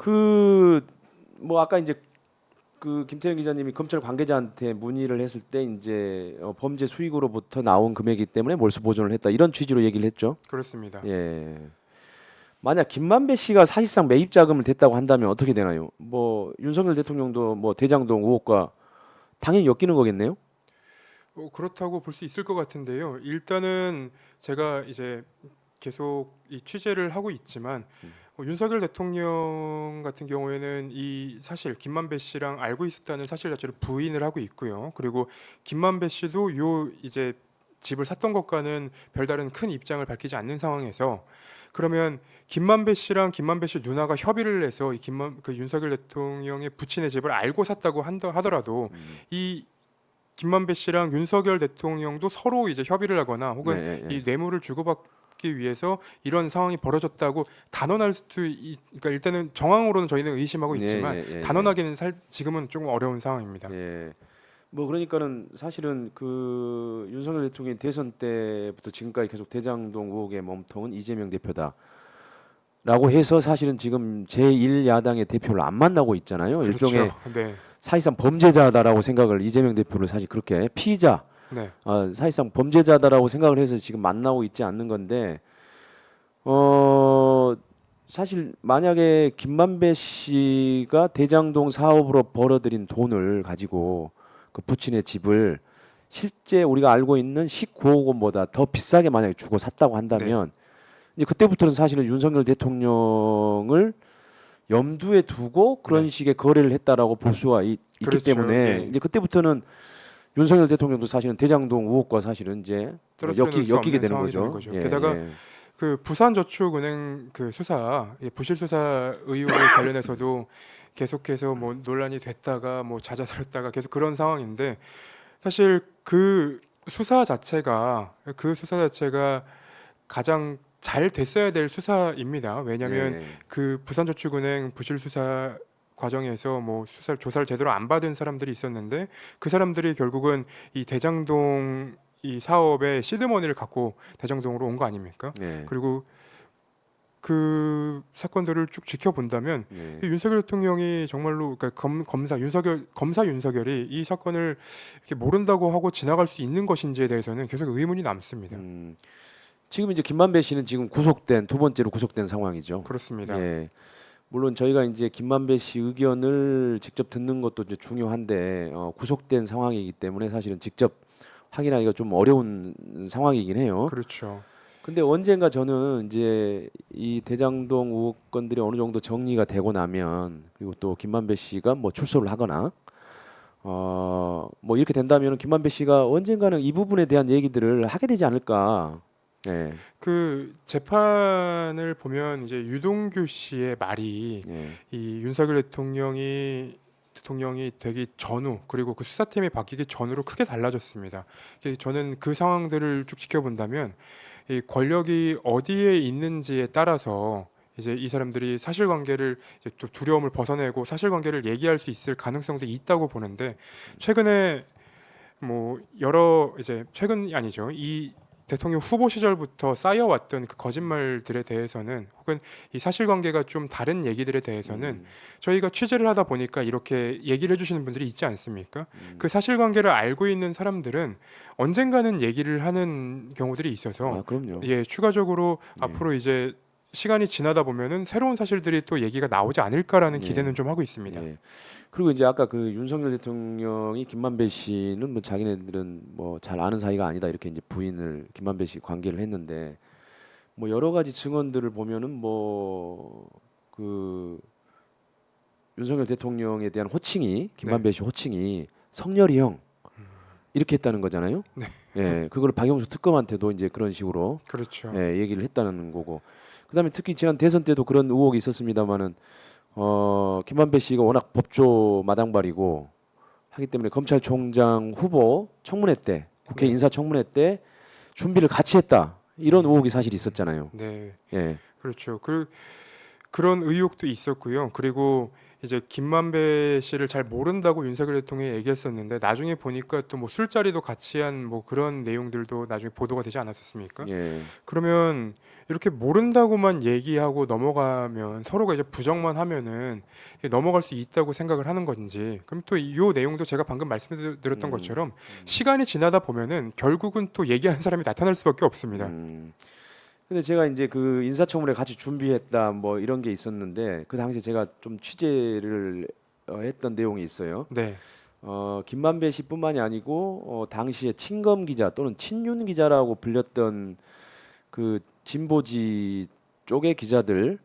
그 뭐 아까 이제 그 김태현 기자님이 검찰 관계자한테 문의를 했을 때 이제 범죄 수익으로부터 나온 금액이기 때문에 몰수 보존을 했다 이런 취지로 얘기를 했죠. 그렇습니다. 예. 만약 김만배 씨가 사실상 매입 자금을 댔다고 한다면 어떻게 되나요? 뭐 윤석열 대통령도 뭐 대장동 의혹과 당연히 엮이는 거겠네요. 그렇다고 볼 수 있을 것 같은데요. 일단은 제가 이제 계속 이 취재를 하고 있지만 윤석열 대통령 같은 경우에는 이 사실 김만배 씨랑 알고 있었다는 사실 자체를 부인을 하고 있고요. 그리고 김만배 씨도 요 이제 집을 샀던 것과는 별다른 큰 입장을 밝히지 않는 상황에서 그러면 김만배 씨랑 김만배 씨 누나가 협의를 해서 그 윤석열 대통령의 부친의 집을 알고 샀다고 하더라도 이 김만배 씨랑 윤석열 대통령도 서로 이제 협의를 하거나 혹은 네, 네, 이 뇌물을 주고받기 위해서 이런 상황이 벌어졌다고 단언할 그러니까 일단은 정황으로는 저희는 의심하고 네, 있지만 예, 예, 단언하기는 지금은 조금 어려운 상황입니다. 예. 뭐 그러니까는 사실은 그 윤석열 대통령이 대선 때부터 지금까지 계속 대장동 의혹의 몸통은 이재명 대표다. 라고 해서 사실은 지금 제1야당의 대표를 안 만나고 있잖아요. 그렇죠. 일종의 네, 사실상 범죄자다라고 생각을 이재명 대표를 사실 그렇게 피의자, 네, 사실상 범죄자다라고 생각을 해서 지금 만나고 있지 않는 건데, 사실 만약에 김만배 씨가 대장동 사업으로 벌어들인 돈을 가지고 그 부친의 집을 실제 우리가 알고 있는 19억 원보다 더 비싸게 만약에 주고 샀다고 한다면 이제 그때부터는 사실은 윤석열 대통령을 염두에 두고 그런 네. 식의 거래를 했다라고 볼 수가 있기 그렇죠. 때문에 예. 이제 그때부터는 윤석열 대통령도 사실은 대장동 의혹과 사실은 이제 떨어뜨려 놓을 수 엮이게 없는 되는 상황이 되는 거죠. 거죠. 예, 게다가 예. 그 부산저축은행 그 수사, 부실 수사 의혹에 관련해서도 계속해서 뭐 논란이 됐다가 뭐 잦아들었다가 계속 그런 상황인데 사실 그 수사 자체가 가장 잘 됐어야 될 수사입니다. 왜냐하면 예. 그 부산저축은행 부실 수사 과정에서 뭐 조사를 제대로 안 받은 사람들이 있었는데 그 사람들이 결국은 이 대장동 이 사업의 시드머니를 갖고 대장동으로 온 거 아닙니까? 예. 그리고 그 사건들을 쭉 지켜본다면 예. 이 윤석열 대통령이 정말로 그러니까 검사 윤석열이 이 사건을 이렇게 모른다고 하고 지나갈 수 있는 것인지에 대해서는 계속 의문이 남습니다. 지금 이제 김만배 씨는 지금 두 번째로 구속된 상황이죠. 그렇습니다. 예. 물론 저희가 이제 김만배 씨 의견을 직접 듣는 것도 이제 중요한데 구속된 상황이기 때문에 사실은 직접 확인하기가 좀 어려운 상황이긴 해요. 그렇죠. 근데 언젠가 저는 이제 이 대장동 의혹 건들이 어느 정도 정리가 되고 나면 그리고 또 김만배 씨가 뭐 출소를 하거나 뭐 이렇게 된다면 김만배 씨가 언젠가는 이 부분에 대한 얘기들을 하게 되지 않을까. 예. 그 재판을 보면 이제 유동규 씨의 말이 예. 이 윤석열 대통령이 되기 전후 그리고 그 수사팀이 바뀌기 전후로 크게 달라졌습니다. 저는 그 상황들을 쭉 지켜본다면 이 권력이 어디에 있는지에 따라서 이제 이 사람들이 사실관계를 이제 또 두려움을 벗어내고 사실관계를 얘기할 수 있을 가능성도 있다고 보는데 최근에 뭐 여러 이제 최근이 아니죠. 이 대통령 후보 시절부터 쌓여왔던 그 거짓말들에 대해서는 혹은 이 사실관계가 좀 다른 얘기들에 대해서는 저희가 취재를 하다 보니까 이렇게 얘기를 해주시는 분들이 있지 않습니까? 그 사실관계를 알고 있는 사람들은 언젠가는 얘기를 하는 경우들이 있어서 그럼요. 추가적으로 예. 앞으로 이제 시간이 지나다 보면은 새로운 사실들이 또 얘기가 나오지 않을까라는 예. 기대는 좀 하고 있습니다. 예. 그리고 이제 아까 그 윤석열 대통령이 김만배 씨는 뭐 자기네들은 뭐 잘 아는 사이가 아니다 이렇게 이제 부인을 김만배 씨 관계를 했는데 뭐 여러 가지 증언들을 보면은 뭐 그 윤석열 대통령에 대한 호칭이 김만배 씨 호칭이 성렬이 형 이렇게 했다는 거잖아요. 네. 예, 그걸 박영수 특검한테도 이제 그런 식으로 그렇죠. 얘기를 했다는 거고. 그다음에 특히 지난 대선 때도 그런 의혹이 있었습니다만은 김만배 씨가 워낙 법조 마당발이고 하기 때문에 검찰총장 후보 청문회 때 국회 네. 인사청문회 때 준비를 같이 했다 이런 의혹이 사실 있었잖아요. 네. 예, 그렇죠. 그런 의혹도 있었고요. 그리고 이제 김만배 씨를 잘 모른다고 윤석열 대통령이 얘기했었는데 나중에 보니까 또 뭐 술자리도 같이 한 뭐 그런 내용들도 나중에 보도가 되지 않았었습니까? 예. 그러면 이렇게 모른다고만 얘기하고 넘어가면 서로가 이제 부정만 하면은 이게 넘어갈 수 있다고 생각을 하는 건지, 그럼 또 이 내용도 제가 방금 말씀드렸던 것처럼 시간이 지나다 보면은 결국은 또 얘기하는 사람이 나타날 수밖에 없습니다. 근데 제가 이제 그 인사청문회 같이 준비했다 뭐 이런 게 있었는데 그 당시에 제가 좀 취재를 했던 내용이 있어요. 네, 김만배 씨뿐만이 아니고 당시에 친검 기자 또는 친윤 기자라고 불렸던 그 진보지 쪽의 기자들이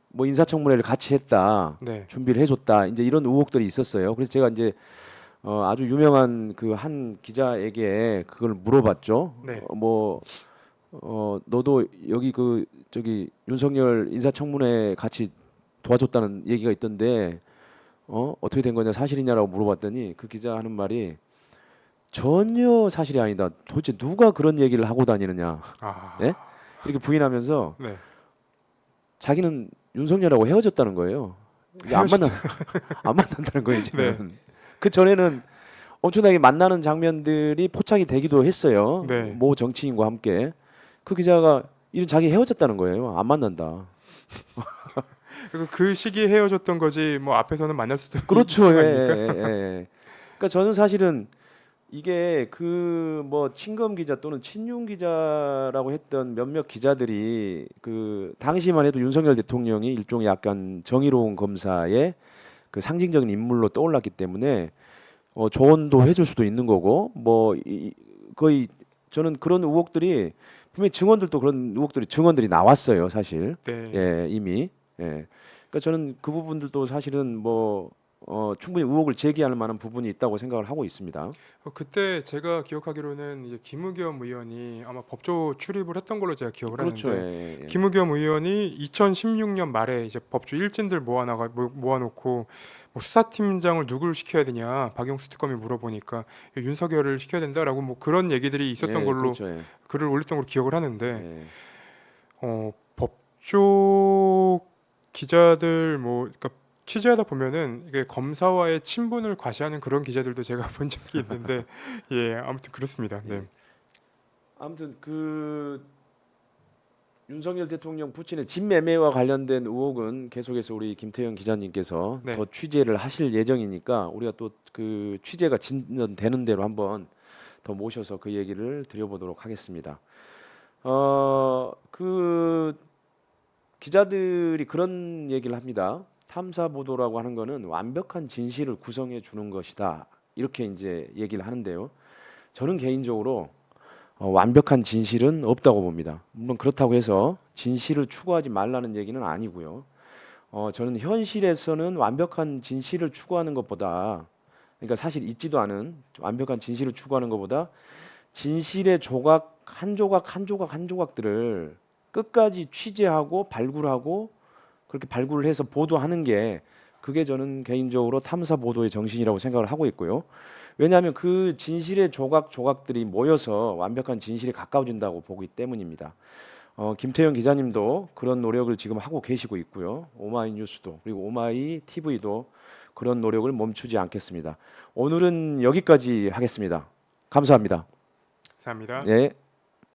뭐 인사청문회를 같이 했다, 네, 준비를 해줬다, 이제 이런 의혹들이 있었어요. 그래서 제가 이제 아주 유명한 그 한 기자에게 그걸 물어봤죠. 네. 너도 여기 그 저기 윤석열 인사청문회 같이 도와줬다는 얘기가 있던데 어떻게 된 거냐, 사실이냐라고 물어봤더니 그 기자 하는 말이 전혀 사실이 아니다. 도대체 누가 그런 얘기를 하고 다니느냐. 아, 네? 이렇게 부인하면서 네. 자기는 윤석열하고 헤어졌다는 거예요. 이제 안 만난다는 거예요 지금. 그 전에는 엄청나게 만나는 장면들이 포착이 되기도 했어요. 네. 모 정치인과 함께. 그 기자가 이런 자기 헤어졌다는 거예요. 안 만난다. 그리고 그 시기에 헤어졌던 거지 뭐 앞에서는 만날 수도 그렇죠. 있는 거 예, 아닙니까? 예, 예. 그러니까 저는 사실은 이게 그 뭐 친검 기자 또는 친윤 기자라고 했던 몇몇 기자들이 그 당시만 해도 윤석열 대통령이 일종의 약간 정의로운 검사의 그 상징적인 인물로 떠올랐기 때문에 조언도 해줄 수도 있는 거고 뭐 거의 저는 그런 의혹들이 분명히 그런 의혹들이 증언들이 나왔어요 사실. 네. 예, 이미. 예. 그러니까 저는 그 부분들도 사실은 뭐 충분히 의혹을 제기할 만한 부분이 있다고 생각을 하고 있습니다. 그때 제가 기억하기로는 이제 김의겸 의원이 아마 법조 출입을 했던 걸로 제가 기억을 그렇죠. 하는데, 예, 예. 김의겸 의원이 2016년 말에 이제 법조 일진들 모아놓고 뭐 수사팀장을 누굴 시켜야 되냐 박영수 특검이 물어보니까 윤석열을 시켜야 된다라고 뭐 그런 얘기들이 있었던 예, 걸로 그렇죠. 예. 글을 올렸던 걸로 기억을 하는데, 예. 법조 기자들 뭐 그러니까 취재하다 보면은 이게 검사와의 친분을 과시하는 그런 기자들도 제가 본 적이 있는데 예, 아무튼 그렇습니다. 네. 아무튼 그 윤석열 대통령 부친의 진매매와 관련된 의혹은 계속해서 우리 김태형 기자님께서 네. 더 취재를 하실 예정이니까 우리가 또 그 취재가 진전되는 대로 한번 더 모셔서 그 얘기를 드려보도록 하겠습니다. 그 기자들이 그런 얘기를 합니다. 탐사 보도라고 하는 거는 완벽한 진실을 구성해 주는 것이다. 이렇게 이제 얘기를 하는데요. 저는 개인적으로 완벽한 진실은 없다고 봅니다. 물론 그렇다고 해서 진실을 추구하지 말라는 얘기는 아니고요. 저는 현실에서는 완벽한 진실을 추구하는 것보다, 그러니까 사실 있지도 않은 완벽한 진실을 추구하는 것보다 진실의 조각 한 조각 한 조각 한 조각들을 끝까지 취재하고 발굴하고 그렇게 발굴을 해서 보도하는 게 그게 저는 개인적으로 탐사 보도의 정신이라고 생각을 하고 있고요. 왜냐하면 그 진실의 조각들이 모여서 완벽한 진실에 가까워진다고 보기 때문입니다. 김태형 기자님도 그런 노력을 지금 하고 계시고 있고요. 오마이뉴스도 그리고 오마이 TV도 그런 노력을 멈추지 않겠습니다. 오늘은 여기까지 하겠습니다. 감사합니다. 감사합니다. 네.